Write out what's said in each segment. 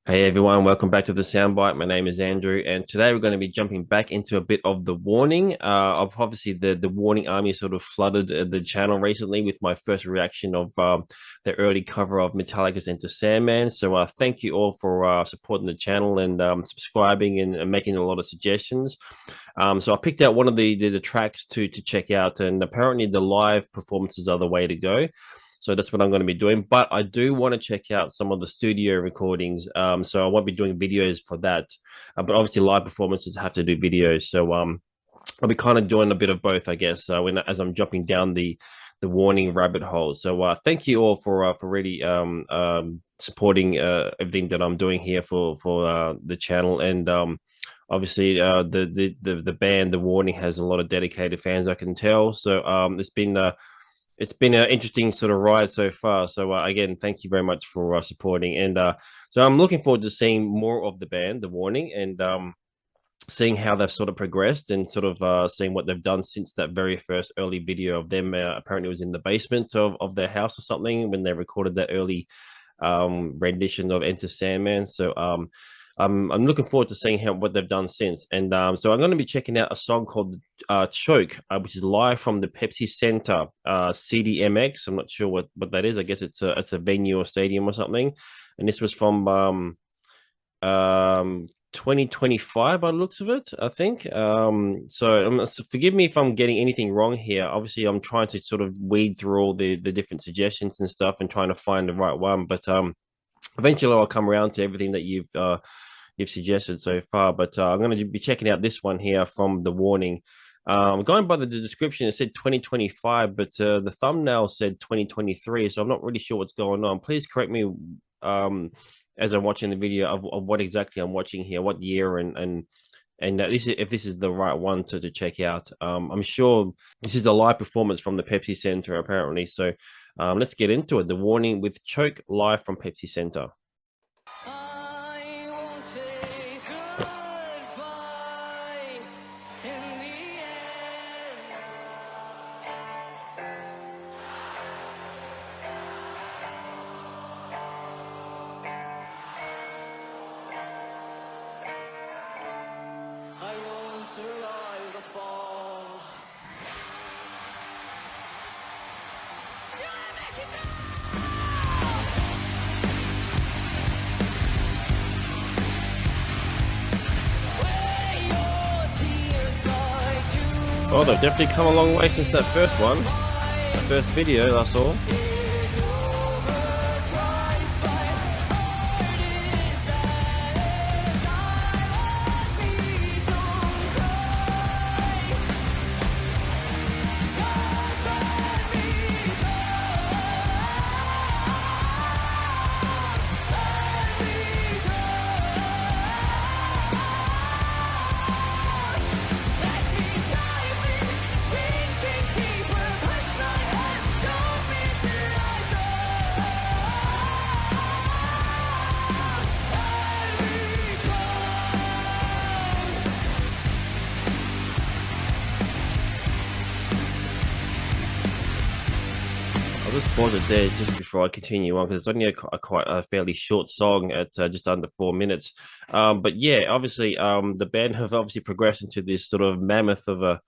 Hey everyone, welcome back to the Soundbyte. My name is Andrew, and today we're going to be jumping back into a bit of the warning. Of obviously the warning army sort of flooded the channel recently with my first reaction of the early cover of Metallica's Enter Sandman. So thank you all for supporting the channel and subscribing and making a lot of suggestions. So I picked out one of the tracks to check out, and apparently the live performances are the way to go. So that's what I'm going to be doing. But I do want to check out some of the studio recordings. So I won't be doing videos for that. But obviously live performances have to do videos. So I'll be kind of doing a bit of both, I guess, as I'm jumping down the warning rabbit hole. So thank you all for really supporting everything that I'm doing here for the channel. And obviously the band The Warning has a lot of dedicated fans, I can tell. So it's been an interesting sort of ride so far. So again, thank you very much for supporting. And so I'm looking forward to seeing more of the band, The Warning, and seeing how they've sort of progressed and sort of seeing what they've done since that very first early video of them. Apparently, it was in the basement of their house or something when they recorded that early rendition of Enter Sandman. So I'm looking forward to seeing what they've done since. And so I'm going to be checking out a song called Choke, which is live from the Pepsi Center CDMX. I'm not sure what that is. I guess it's a venue or stadium or something. And this was from 2025 by the looks of it, I think. So forgive me if I'm getting anything wrong here. Obviously, I'm trying to sort of weed through all the different suggestions and stuff and trying to find the right one. But eventually I'll come around to everything that you've suggested so far. But I'm going to be checking out this one here from The Warning. Going by the description, it said 2025, but the thumbnail said 2023. So I'm not really sure what's going on. Please correct me as I'm watching the video of what exactly I'm watching here, what year and if this is the right one to check out. I'm sure this is a live performance from the Pepsi Center, apparently. So let's get into it. The Warning with Choke, live from Pepsi Center. Survive the fall. Oh, they've definitely come a long way since that first one, that first video I saw. I'll just pause it there just before I continue on because it's only a fairly short song at just under 4 minutes. But yeah, obviously, the band have obviously progressed into this sort of mammoth of a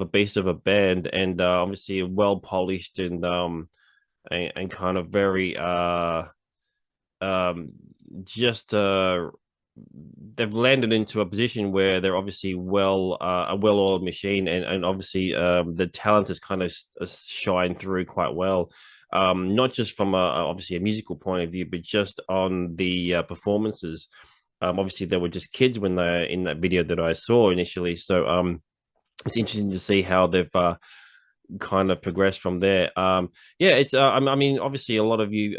beast of a band, and obviously well polished and kind of very just they've landed into a position where they're obviously a well-oiled machine, and obviously the talent has kind of shined through quite well, not just from obviously a musical point of view, but just on the performances. Obviously they were just kids when they're in that video that I saw initially, so it's interesting to see how they've kind of progress from there. Yeah, it's I mean, obviously a lot of you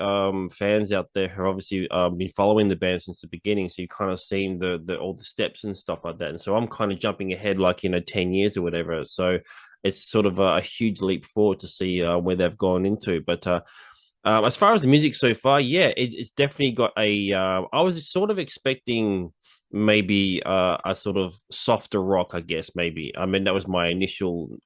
fans out there who obviously been following the band since the beginning, so you kind of seen the all the steps and stuff like that. And so I'm kind of jumping ahead like 10 years or whatever. So it's sort of a huge leap forward to see where they've gone into. But as far as the music so far, yeah, it's definitely got a I was sort of expecting maybe a sort of softer rock, I guess. Maybe, I mean, that was my initial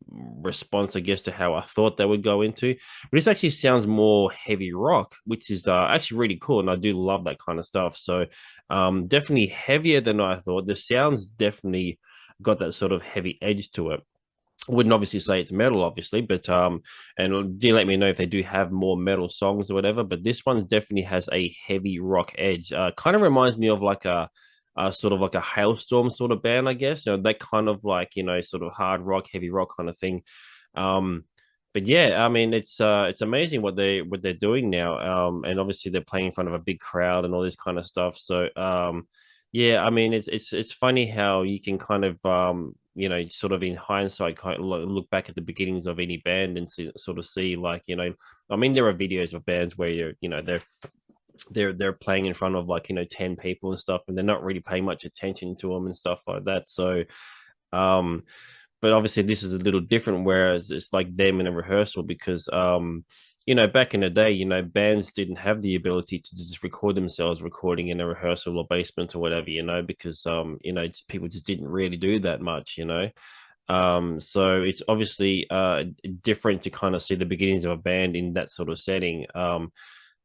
response, I guess, to how I thought they would go into. But this actually sounds more heavy rock, which is actually really cool, and I do love that kind of stuff. So, definitely heavier than I thought. The sounds definitely got that sort of heavy edge to it. Wouldn't obviously say it's metal, obviously, but and do let me know if they do have more metal songs or whatever. But this one definitely has a heavy rock edge. Kind of reminds me of like a sort of like a Hailstorm sort of band, I guess. You know, that kind of like sort of hard rock, heavy rock kind of thing. Um, but yeah, I mean, it's amazing what they're doing now. And obviously they're playing in front of a big crowd and all this kind of stuff. So yeah, I mean, it's funny how you can kind of sort of in hindsight, kind of look back at the beginnings of any band and sort of see like I mean, there are videos of bands where they're playing in front of like 10 people and stuff, and they're not really paying much attention to them and stuff like that. So um but obviously this is a little different, whereas it's like them in a rehearsal because back in the day, bands didn't have the ability to just record themselves recording in a rehearsal or basement or whatever, because people just didn't really do that much. So it's obviously different to kind of see the beginnings of a band in that sort of setting.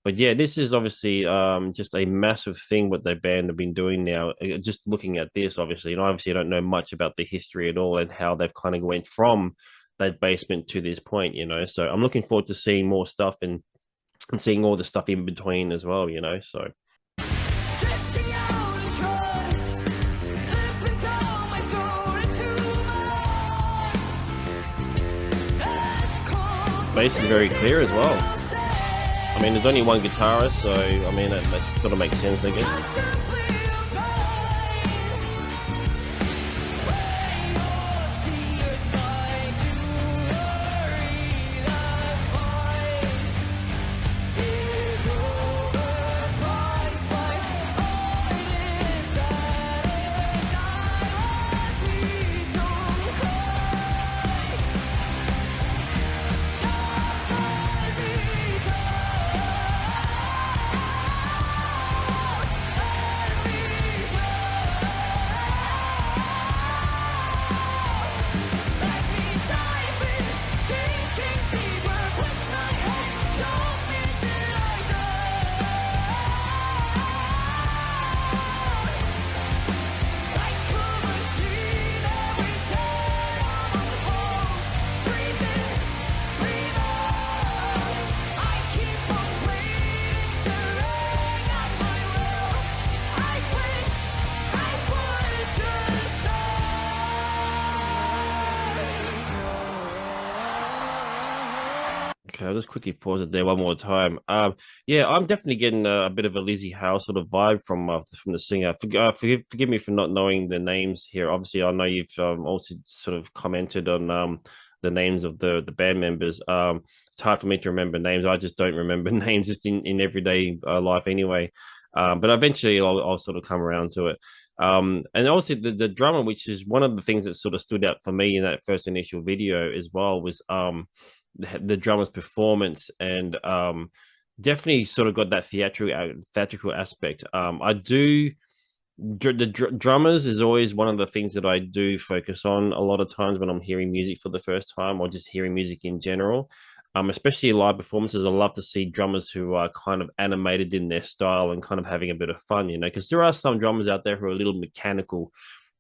But yeah, this is obviously just a massive thing what the band have been doing now. Just looking at this, obviously, and obviously I don't know much about the history at all and how they've kind of went from that basement to this point. So I'm looking forward to seeing more stuff and seeing all the stuff in between as well. So Drifting out of trust, slipping down my throat into my eyes. bass is very clear as well. I mean, there's only one guitarist, so I mean that sort of makes sense, I guess. Okay, I'll just quickly pause it there one more time. Yeah, I'm definitely getting a bit of a Lizzie Howe sort of vibe from the singer. Forgive me for not knowing the names here. Obviously, I know you've also sort of commented on the names of the band members. It's hard for me to remember names. I just don't remember names just in everyday life anyway. But eventually, I'll sort of come around to it. And obviously the drummer, which is one of the things that sort of stood out for me in that first initial video as well, was the drummer's performance and definitely sort of got that theatrical aspect. I do drummers is always one of the things that I do focus on a lot of times when I'm hearing music for the first time or just hearing music in general. Especially live performances, I love to see drummers who are kind of animated in their style and kind of having a bit of fun, because there are some drummers out there who are a little mechanical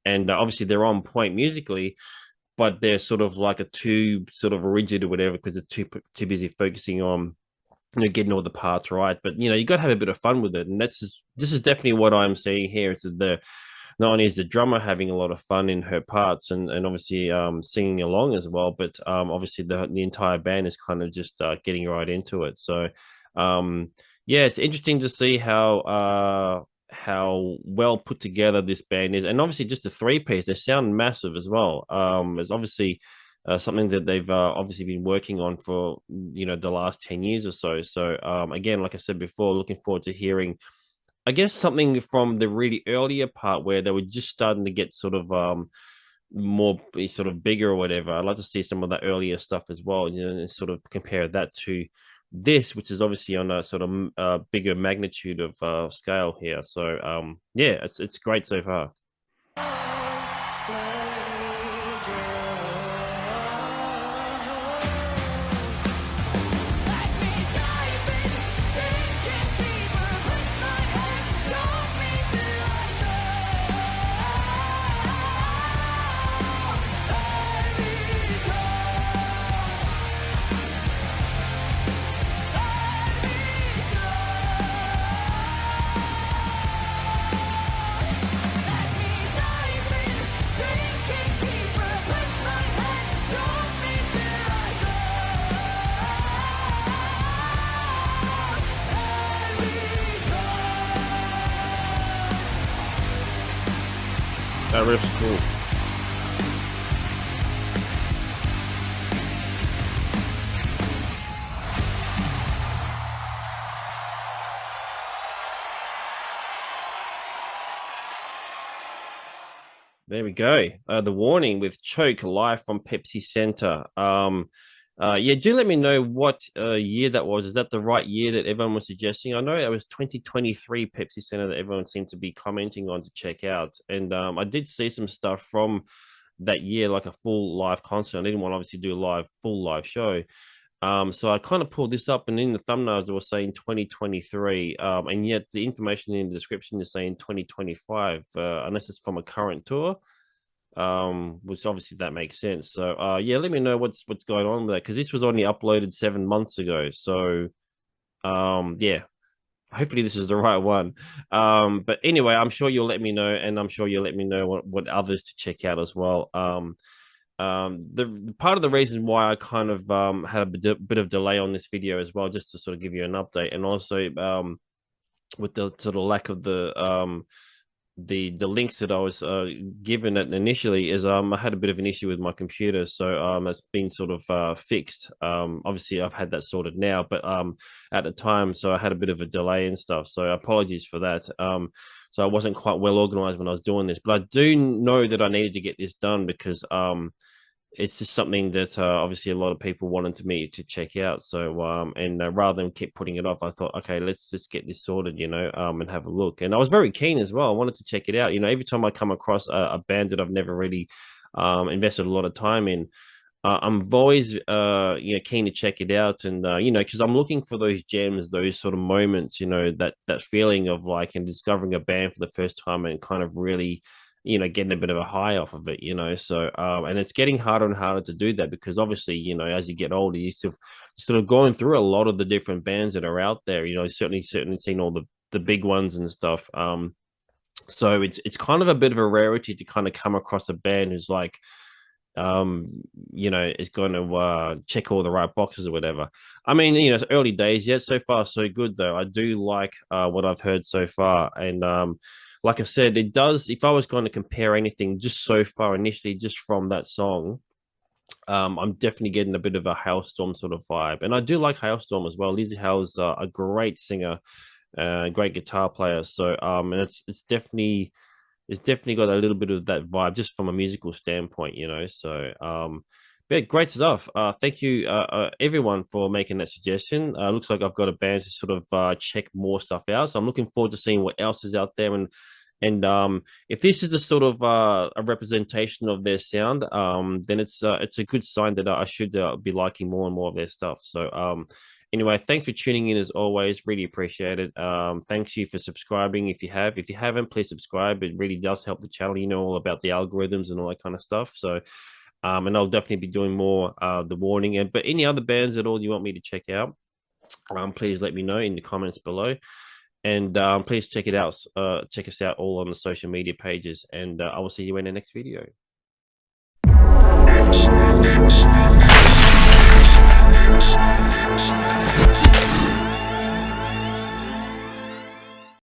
and obviously they're on point musically, but they're sort of like a too sort of rigid or whatever because they're too busy focusing on getting all the parts right. But you got to have a bit of fun with it, and this is definitely what I'm seeing here. It's the not only is the drummer having a lot of fun in her parts and obviously singing along as well, but obviously the entire band is kind of just getting right into it. So um, yeah, it's interesting to see how well put together this band is, and obviously just the three piece. They sound massive as well. It's obviously something that they've obviously been working on for the last 10 years or so. So again, like I said before, looking forward to hearing, I guess, something from the really earlier part where they were just starting to get sort of more sort of bigger or whatever. I'd like to see some of that earlier stuff as well, and sort of compare that to this, which is obviously on a sort of bigger magnitude of scale here. So yeah, it's great so far. riff's cool. There we go. The warning with Choke live from Pepsi Center. Yeah, do let me know what year that was. Is that the right year that everyone was suggesting? I know it was 2023 Pepsi Center that everyone seemed to be commenting on to check out. And I did see some stuff from that year, like a full live concert. I didn't want to obviously do a full live show. So I kind of pulled this up, and in the thumbnails, it was saying 2023, and yet the information in the description is saying 2025, unless it's from a current tour, which obviously that makes sense. So, yeah, let me know what's going on with that because this was only uploaded 7 months ago. So, yeah, hopefully this is the right one. But anyway, I'm sure you'll let me know, and I'm sure you'll let me know what others to check out as well. The part of the reason why I kind of had a bit of delay on this video as well, just to sort of give you an update, and also with the sort of lack of the links that I was given it initially is I had a bit of an issue with my computer, so it's been sort of fixed. Obviously I've had that sorted now, but at the time, so I had a bit of a delay and stuff. So apologies for that. So I wasn't quite well organized when I was doing this, but I do know that I needed to get this done because it's just something that obviously a lot of people wanted me to check out. So and rather than keep putting it off, I thought, okay, let's just get this sorted, and have a look. And I was very keen as well. I wanted to check it out. Every time I come across a band that I've never really invested a lot of time in, I'm always keen to check it out, and because I'm looking for those gems, those sort of moments, that feeling of like and discovering a band for the first time and kind of really getting a bit of a high off of it. So and it's getting harder and harder to do that because obviously as you get older you sort of going through a lot of the different bands that are out there. Certainly seen all the big ones and stuff. So it's kind of a bit of a rarity to kind of come across a band who's like is going to check all the right boxes or whatever. I mean, it's early days yet. So far, so good though. I do like what I've heard so far, and like I said, it does. If I was going to compare anything just so far initially, just from that song, I'm definitely getting a bit of a Hailstorm sort of vibe, and I do like Hailstorm as well. Lizzie Hale's a great singer, great guitar player. So, and it's definitely got a little bit of that vibe just from a musical standpoint. So, yeah, great stuff. Thank you, everyone, for making that suggestion. Looks like I've got a band to sort of check more stuff out. So I'm looking forward to seeing what else is out there, and if this is the sort of a representation of their sound, then it's a good sign that I should be liking more and more of their stuff. So, anyway, thanks for tuning in as always. Really appreciate it. Thanks you for subscribing if you have. If you haven't, please subscribe. It really does help the channel. All about the algorithms and all that kind of stuff. So, and I'll definitely be doing more the warning. But any other bands at all you want me to check out, please let me know in the comments below. And please check it out. Check us out all on the social media pages. And I will see you in the next video.